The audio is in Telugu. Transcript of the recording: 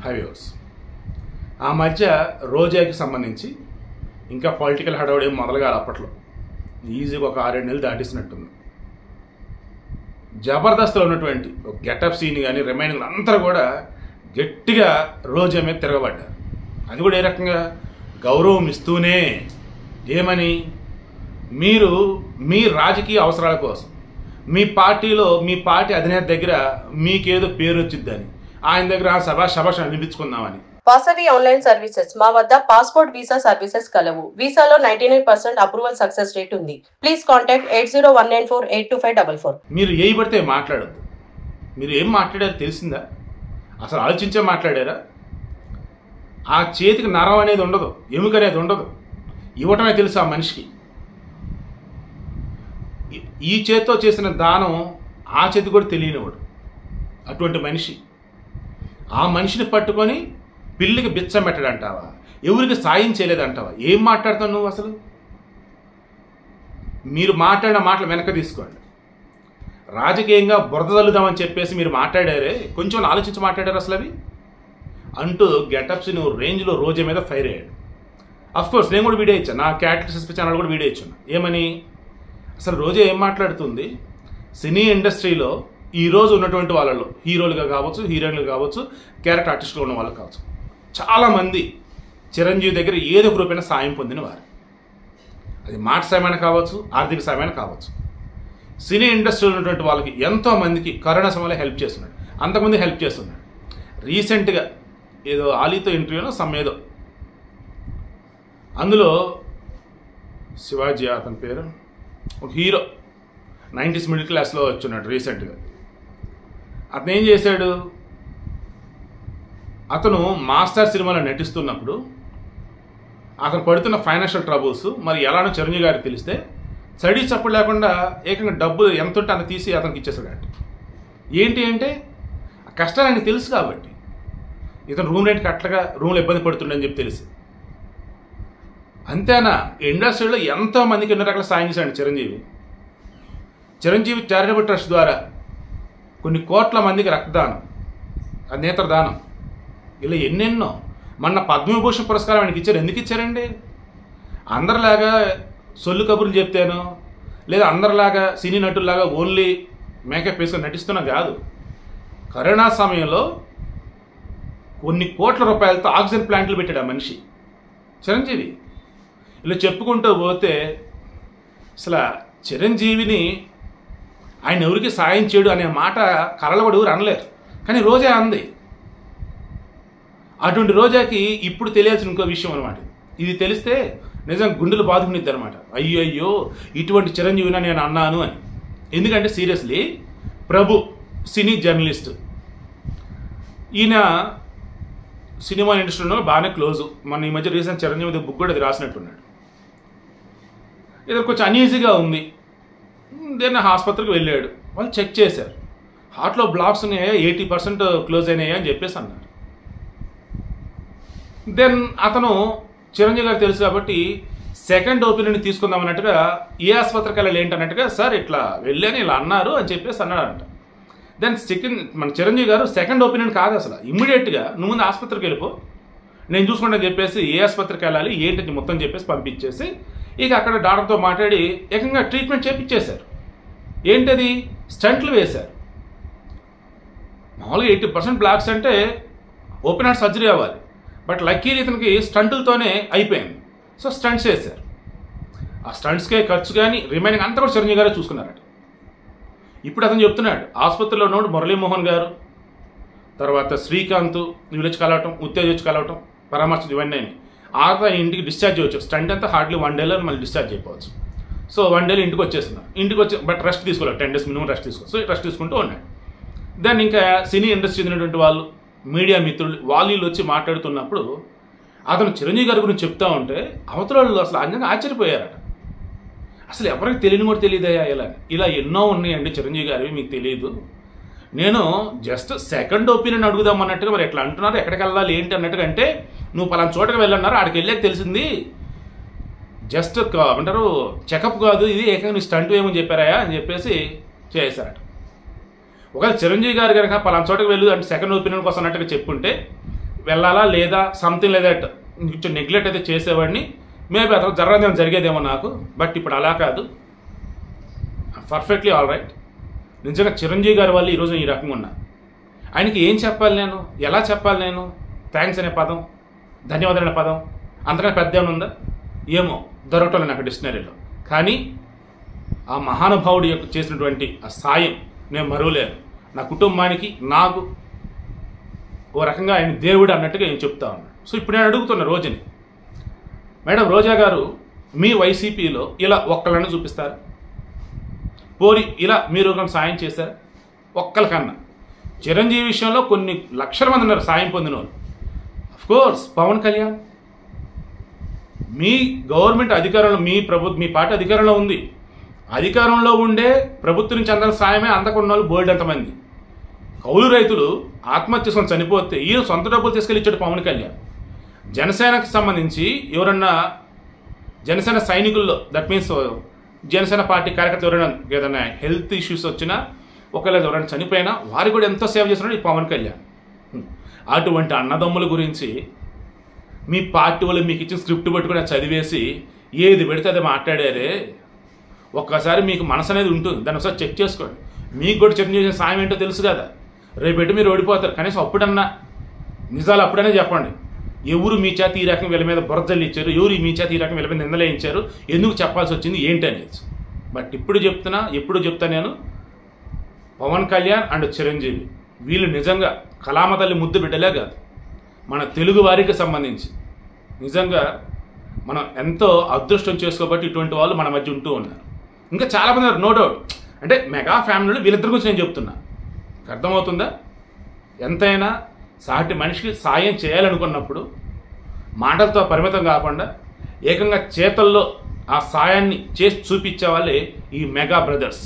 హైవేస్ ఆ మధ్య రోజాకి సంబంధించి ఇంకా పొలిటికల్ హడావుడి ఏం మొదలుగా అప్పట్లో ఈజీగా ఒక 6-7 నెలలు దాటేసినట్టుంది. జబర్దస్త్లో ఉన్నటువంటి గెటప్ సీన్ కానీ రిమైనింగ్ అందరూ కూడా గట్టిగా రోజా మీద తిరగబడ్డారు. అది కూడా ఏ రకంగా గౌరవం ఇస్తూనే ఏమని, మీరు మీ రాజకీయ అవసరాల కోసం మీ పార్టీలో మీ పార్టీ అధినేత దగ్గర మీకేదో పేరు వచ్చిద్దని ఆయన దగ్గర శభాష్ అనిపించుకుందామని. వాసవి ఆన్లైన్ సర్వీసెస్ మా వద్ద పాస్పోర్ట్ వీసా సర్వీసెస్ కలవు. వీసాలో 99% అప్రూవల్ సక్సెస్ రేట్ ఉంది. Please contact 8019482544. మీరు ఏవి పడితే మాట్లాడద్దు. మీరు ఏం మాట్లాడారో తెలిసిందా? అసలు ఆలోచించే మాట్లాడారా? ఆ చేతికి నరం అనేది ఉండదు, ఎముక అనేది ఉండదు. ఇవ్వటమే తెలుసు ఆ మనిషికి. ఈ చేతితో చేసిన దానం ఆ చేతి కూడా తెలియనివాడు అటువంటి మనిషి. ఆ మనిషిని పట్టుకొని పిల్లికి బిచ్చం పెట్టడంటావా? ఎవరికి సాయం చేయలేదంటావా? ఏం మాట్లాడతావు నువ్వు అసలు? మీరు మాట్లాడిన మాటలు వెనక తీసుకోండి. రాజకీయంగా బురద తల్లుదామని చెప్పేసి మీరు మాట్లాడారే, కొంచెం ఆలోచించి మాట్లాడారు అసలు అవి అంటూ గెటప్స్ నువ్వు రేంజ్లో రోజా మీద ఫైర్ అయ్యాడు. అఫ్కోర్స్ నేను కూడా వీడియో ఇచ్చాను, నా క్యారెక్టర్ ఎస్పీ ఛానల్ కూడా వీడియో ఇచ్చాను. ఏమని, అసలు రోజా ఏం మాట్లాడుతుంది? సినీ ఇండస్ట్రీలో ఈరోజు ఉన్నటువంటి వాళ్ళలో హీరోలుగా కావచ్చు, హీరోయిన్లు కావచ్చు, క్యారెక్టర్ ఆర్టిస్టులు ఉన్న వాళ్ళు కావచ్చు, చాలామంది చిరంజీవి దగ్గర ఏదో ఒక రూపైన సాయం పొందిన వారు. అది మాట సాయమైన కావచ్చు, ఆర్థిక సాయమైన కావచ్చు. సినీ ఇండస్ట్రీలో ఉన్నటువంటి వాళ్ళకి ఎంతోమందికి కరోనా సమయంలో హెల్ప్ చేస్తున్నాడు, అంతకుముందు హెల్ప్ చేస్తున్నాడు. రీసెంట్గా ఏదో ఆలీతో ఇంటర్వ్యూలో ఏదో అందులో శివాజీ అతని పేరు ఒక హీరో 90s మిడిల్ క్లాస్లో వచ్చున్నాడు రీసెంట్గా. అతను ఏం చేశాడు, అతను మాస్టర్ సినిమాలో నటిస్తున్నప్పుడు అతను పడుతున్న ఫైనాన్షియల్ ట్రబుల్స్ మరి ఎలానో చిరంజీవి గారికి తెలిస్తే చడి చప్పుడు లేకుండా ఏకంగా డబ్బులు ఎంత ఉంటే అంత తీసి అతనికి ఇచ్చేసాడు. ఏంటి అంటే ఆ కష్టాలు ఆయనకి తెలుసు కాబట్టి. ఇతను రూమ్ రెంట్ కట్టగా రూమ్లో ఇబ్బంది పడుతుండని చెప్పి తెలిసి. అంతేనా, ఇండస్ట్రీలో ఎంతోమందికి ఎన్నో రకాల సాయం చేశాడు చిరంజీవి. చిరంజీవి చారిటబుల్ ట్రస్ట్ ద్వారా కొన్ని కోట్ల మందికి రక్తదానం, నేత్రదానం, ఇలా ఎన్నెన్నో. మొన్న పద్మవిభూషణ్ పురస్కారం ఆయనకి ఇచ్చారు. ఎందుకు ఇచ్చారండి? అందరిలాగా సొల్లు కబుర్లు చెప్తాను, లేదా అందరిలాగా సినీ నటుల్లాగా ఓన్లీ మేకప్ వేసుకొని నటిస్తున్నా కాదు. కరోనా సమయంలో కొన్ని కోట్ల రూపాయలతో ఆక్సిజన్ ప్లాంట్లు పెట్టాడు ఆ మనిషి చిరంజీవి. ఇలా చెప్పుకుంటూ పోతే అసలు చిరంజీవిని ఆయన ఎవరికి సాయం చేయడు అనే మాట కలలు కూడా ఎవరు అనలేరు, కానీ రోజా అంది. అటువంటి రోజాకి ఇప్పుడు తెలియాల్సిన ఇంకో విషయం అనమాట. ఇది తెలిస్తే నిజంగా గుండెలు బాదుకునిద్ది అనమాట. అయ్యో ఇటువంటి చిరంజీవిని నేను అన్నాను అని. ఎందుకంటే సీరియస్లీ ప్రభు సినీ జర్నలిస్ట్, ఈయన సినిమా ఇండస్ట్రీలో బాగానే క్లోజు. మన ఈ మధ్య రీసెంట్ చిరంజీవి బుక్ కూడా అది రాసినట్టున్నాడు. ఇది కొంచెం అన్ఈజీగా ఉంది. దెన్ ఆసుపత్రికి వెళ్ళాడు. వాళ్ళు చెక్ చేశారు, హార్ట్లో బ్లాక్స్ ఉన్నాయా, 80% క్లోజ్ అయినాయా అని చెప్పేసి అన్నారు. దెన్ అతను చిరంజీవి గారికి తెలుసు కాబట్టి సెకండ్ ఒపీనియన్ తీసుకుందాం అన్నట్టుగా ఏ ఆసుపత్రికి వెళ్ళాలి ఏంటన్నట్టుగా, సార్ ఇట్లా వెళ్ళాను ఇలా అన్నారు అని చెప్పేసి అన్నాడంట. దెన్ మన చిరంజీవి గారు సెకండ్ ఒపీనియన్ కాదు అసలు, ఇమ్మీడియట్గా నువ్వు ముందు ఆసుపత్రికి వెళ్ళిపో, నేను చూసుకుంటాను చెప్పేసి ఏ ఆసుపత్రికి వెళ్ళాలి ఏంటి మొత్తం చెప్పేసి పంపించేసి ఇక అక్కడ డాక్టర్తో మాట్లాడి ఏకంగా ట్రీట్మెంట్ చేయించేశారు. ఏంటది, స్టంట్లు వేశారు. మామూలుగా 80% బ్లాక్స్ అంటే ఓపెన్ హార్ట్ సర్జరీ అవ్వాలి, బట్ లక్కీలీ ఇతనికి స్టంటులతోనే అయిపోయింది. సో స్టంట్స్ వేశారు. ఆ స్టంట్స్కే ఖర్చు కానీ రిమైనింగ్ అంతా కూడా చిరంజీవి గారే చూసుకున్నారట. ఇప్పుడు అతను చెప్తున్నాడు, ఆసుపత్రిలో ఉన్నప్పుడు మురళీమోహన్ గారు, తర్వాత శ్రీకాంత్ వీళ్ళు వచ్చి కలవటం, ఉత్తేజ్ వచ్చి కలవటం, పరామర్శ ఇవన్నీ ఆయన ఇంటికి డిశ్చార్జ్ చేయవచ్చు. స్టంట్ అంతా హార్డ్లీ 1 డేలో మళ్ళీ డిశ్చార్జ్ అయిపోవచ్చు. సో 1 డేలో ఇంటికి వచ్చేస్తున్నాం. ఇంటికి వచ్చి బట్ రెస్ట్ తీసుకోవాలి, 10 డేస్ మినిమం రెస్ట్ తీసుకోవాలి. సో రెస్ట్ తీసుకుంటూ ఉన్నాడు. దాన్ని ఇంకా సినీ ఇండస్ట్రీ చెందినటువంటి వాళ్ళు, మీడియా మిత్రులు వాళ్ళు వచ్చి మాట్లాడుతున్నప్పుడు అతను చిరంజీవి గారి గురించి చెప్తా ఉంటే అవతల వాళ్ళు అసలు అందంగా ఆశ్చర్యపోయారట. అసలు ఎవరికి తెలియని కూడా తెలియదయా ఇలా ఎన్నో ఉన్నాయండి చిరంజీవి గారివి, మీకు తెలియదు. నేను జస్ట్ సెకండ్ ఒపీనియన్ అడుగుదాం అన్నట్టుగా మరి ఎట్లా అంటున్నారు, ఎక్కడికి వెళ్ళాలి ఏంటి అన్నట్టుగా. అంటే నువ్వు పలానా చోటకి వెళ్ళన్నారు, ఆడికి వెళ్ళాక తెలిసింది జస్ట్ అంటారు చెకప్ కాదు ఇది, ఏకంగా స్టంట్ ఏమని చెప్పారా అని చెప్పేసి చేశారట. ఒకవేళ చిరంజీవి గారు కనుక పలానా చోటకి వెళ్ళు అంటే సెకండ్ ఒపీనియన్ కోసం అన్నట్టుగా చెప్పుంటే వెళ్ళాలా లేదా సంథింగ్ లేదా కొంచెం నెగ్లెక్ట్ అయితే చేసేవాడిని. మేబీ అతను జరగదేమో జరిగేదేమో నాకు. బట్ ఇప్పుడు అలా కాదు, పర్ఫెక్ట్లీ ఆల్ రైట్. నిజంగా చిరంజీవి గారి వల్ల ఈరోజు ఈ రకంగా ఉన్నా. ఆయనకి ఏం చెప్పాలి నేను, ఎలా చెప్పాలి నేను? థ్యాంక్స్ అనే పదం, ధన్యవాదాలు అనే పదం అంతకన్నా పెద్ద ఏమైనా ఉందా? ఏమో దొరకటం నాకు డిక్షనరీలో. కానీ ఆ మహానుభావుడి యొక్క చేసినటువంటి ఆ సాయం నేను మరువలేను. నా కుటుంబానికి, నాకు ఓ రకంగా ఆయన దేవుడు అన్నట్టుగా నేను చెప్తా ఉన్నాను. సో ఇప్పుడు నేను అడుగుతున్న రోజుని, మేడం రోజా గారు మీ వైసీపీలో ఇలా ఒక్కళ్ళని చూపిస్తారు? పోరి ఇలా మీరు సాయం చేశారు ఒక్కరికన్నా? చిరంజీవి విషయంలో కొన్ని లక్షల మంది ఉన్నారు సాయం పొందిన వాళ్ళు. అఫ్కోర్స్ పవన్ కళ్యాణ్, మీ గవర్నమెంట్ అధికారంలో, మీ పార్టీ అధికారంలో ఉంది. అధికారంలో ఉండే ప్రభుత్వం నుంచి అందరి సాయమే అందకున్న వాళ్ళు బోల్డ్ ఎంతమంది. కౌలు రైతులు ఆత్మహత్య చేసుకొని చనిపోతే ఈయన సొంత డబ్బులు తీసుకెళ్ళి ఇచ్చాడు పవన్ కళ్యాణ్. జనసేనకి సంబంధించి ఎవరన్నా జనసేన సైనికుల్లో, దట్ మీన్స్ జనసేన పార్టీ కార్యకర్తలు ఎవరైనా ఏదైనా హెల్త్ ఇష్యూస్ వచ్చినా, ఒకవేళ ఎవరైనా చనిపోయినా వారికి కూడా ఎంతో సేవ చేస్తున్నాడు ఈ పవన్ కళ్యాణ్. అటువంటి అన్నదమ్ముల గురించి మీ పార్టీ వాళ్ళు మీకు ఇచ్చిన స్క్రిప్ట్ పట్టుకుని చదివేసి ఏది పెడితే అది మాట్లాడారే. ఒక్కసారి మీకు మనసు అనేది ఉంటుంది, దాన్ని ఒకసారి చెక్ చేసుకోండి. మీకు కూడా చిరంజీవి చేసిన సాయం ఏంటో తెలుసు కదా. రేపెట్టి మీరు ఓడిపోతారు. కనీసం అప్పుడన్నా నిజాలు అప్పుడనే చెప్పండి. ఎవరు మీ చేత ఈ రకం వీళ్ళ మీద బురదలు ఇచ్చారు, ఎవరు మీ చేత ఈ రకం వీళ్ళ మీద నిందలేయించారు, ఎందుకు చెప్పాల్సి వచ్చింది ఏంటి అనేది. బట్ ఎప్పుడు చెప్తా నేను, పవన్ కళ్యాణ్ అండ్ చిరంజీవి వీళ్ళు నిజంగా కళామ తల్లి ముద్దు బిడ్డలే కాదు, మన తెలుగు వారికి సంబంధించి నిజంగా మనం ఎంతో అదృష్టం చేసుకోబట్టి ఇటువంటి వాళ్ళు మన మధ్య ఉంటూ ఉన్నారు. ఇంకా చాలామంది ఉన్నారు, నో డౌట్. అంటే మెగా ఫ్యామిలీలో వీళ్ళిద్దరి గురించి నేను చెప్తున్నా. అర్థమవుతుందా? ఎంతైనా సాటి మనిషికి సాయం చేయాలనుకున్నప్పుడు మాటలతో పరిమితం కాకుండా ఏకంగా చేతల్లో ఆ సాయాన్ని చేసి చూపించే వాళ్ళే ఈ మెగా బ్రదర్స్.